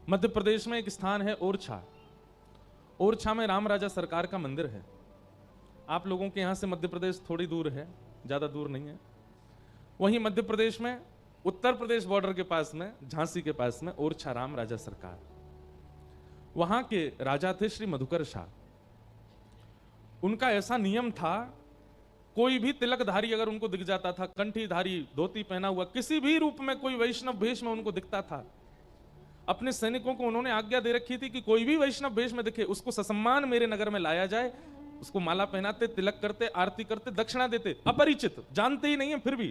मध्य प्रदेश में एक स्थान है ओरछा। ओरछा में राम राजा सरकार का मंदिर है। आप लोगों के यहां से मध्य प्रदेश थोड़ी दूर है, ज्यादा दूर नहीं है। वहीं मध्य प्रदेश में उत्तर प्रदेश बॉर्डर के पास में, झांसी के पास में ओरछा राम राजा सरकार, वहां के राजा थे श्री मधुकर शाह। उनका ऐसा नियम था, कोई भी तिलकधारी अगर उनको दिख जाता था, कंठीधारी, धोती पहना हुआ, किसी भी रूप में कोई वैष्णव भेष में उनको दिखता था, अपने सैनिकों को उन्होंने आज्ञा दे रखी थी कि कोई भी वैष्णव भेष में दिखे उसको ससम्मान मेरे नगर में लाया जाए। उसको माला पहनाते, तिलक करते, आरती करते, दक्षिणा देते। अपरिचित, जानते ही नहीं है, फिर भी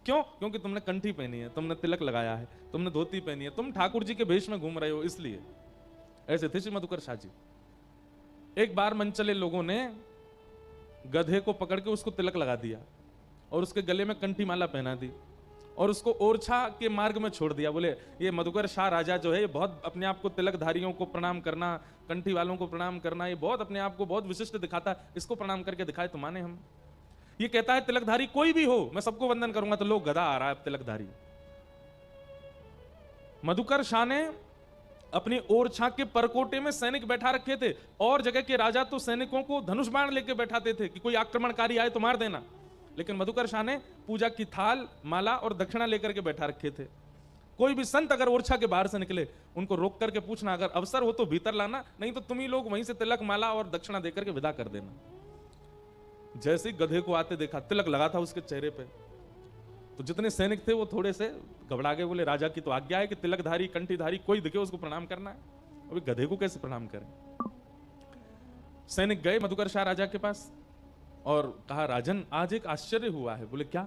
क्यों? क्योंकि तुमने कंठी पहनी है, तुमने तिलक लगाया है, तुमने धोती पहनी है, तुम ठाकुर जी के भेष में घूम रहे हो, इसलिए। ऐसे थे श्री मधुकर शाह जी। एक बार मनचले लोगों ने गधे को पकड़ के उसको तिलक लगा दिया और उसके गले में कंठी माला पहना दी और उसको ओरछा के मार्ग में छोड़ दिया। बोले ये मधुकर शाह राजा जो है, ये बहुत अपने आप को तिलकधारियों को प्रणाम करना, कंठी वालों को प्रणाम करना, ये बहुत अपने आप को बहुत विशिष्ट दिखाता है, इसको प्रणाम करके दिखाए तो माने हम। ये कहता है तिलकधारी कोई भी हो मैं सबको वंदन करूंगा, तो लोग गधा आ रहा है तिलकधारी। मधुकर शाह ने अपनी ओरछा के परकोटे में सैनिक बैठा रखे थे, और जगह के राजा तो सैनिकों को धनुष बाण लेके बैठाते थे कि कोई आक्रमणकारी आए तो मार देना, लेकिन मधुकर शाह ने पूजा की थाल, माला और दक्षिणा लेकर के बैठा रखे थे। कोई भी संत अगर ओरछा के बाहर से निकले, उनको रोक करके पूछना, अगर अवसर हो तो भीतर लाना, नहीं तो तुम ही लोग वहीं से तिलक, माला और दक्षिणा देकर के विदा कर देना। जैसे ही गधे को आते देखा, तिलक लगा था उसके चेहरे पे, तो जितने सैनिक थे वो थोड़े से घबरा गए। बोले राजा की तो आज्ञा है कि तिलकधारी, कंठीधारी कोई दिखे उसको प्रणाम करना है, अभी गधे को कैसे प्रणाम करें। सैनिक गए मधुकर शाह राजा के पास और कहा, राजन आज एक आश्चर्य हुआ है। बोले क्या?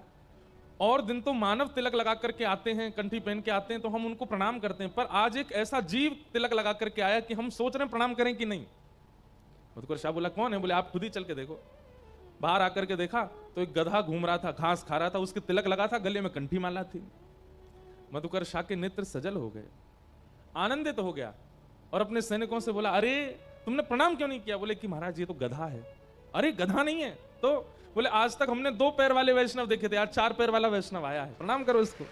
और दिन तो मानव तिलक लगा करके आते हैं, कंठी पहन के आते हैं, तो हम उनको प्रणाम करते हैं, पर आज एक ऐसा जीव तिलक लगा करके आया कि हम सोच रहे हैं प्रणाम करें कि नहीं। मधुकर शाह बोला कौन है? बोले आप खुद ही चल के देखो। बाहर आकर के देखा तो एक गधा घूम रहा था, घास खा रहा था, उसके तिलक लगा था, गले में कंठी माला थी। मधुकर शाह के नेत्र सजल हो गए, आनंदित हो गया और अपने सैनिकों से बोला, अरे तुमने प्रणाम क्यों नहीं किया? बोले कि महाराज ये तो गधा है। अरे गधा नहीं है तो? बोले आज तक हमने 2 पैर वाले वैष्णव देखे थे, आज 4 पैर वाला वैष्णव आया है, प्रणाम करो इसको।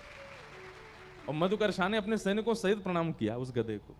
और मधुकर शाह ने अपने सैनिकों सहित प्रणाम किया उस गधे को।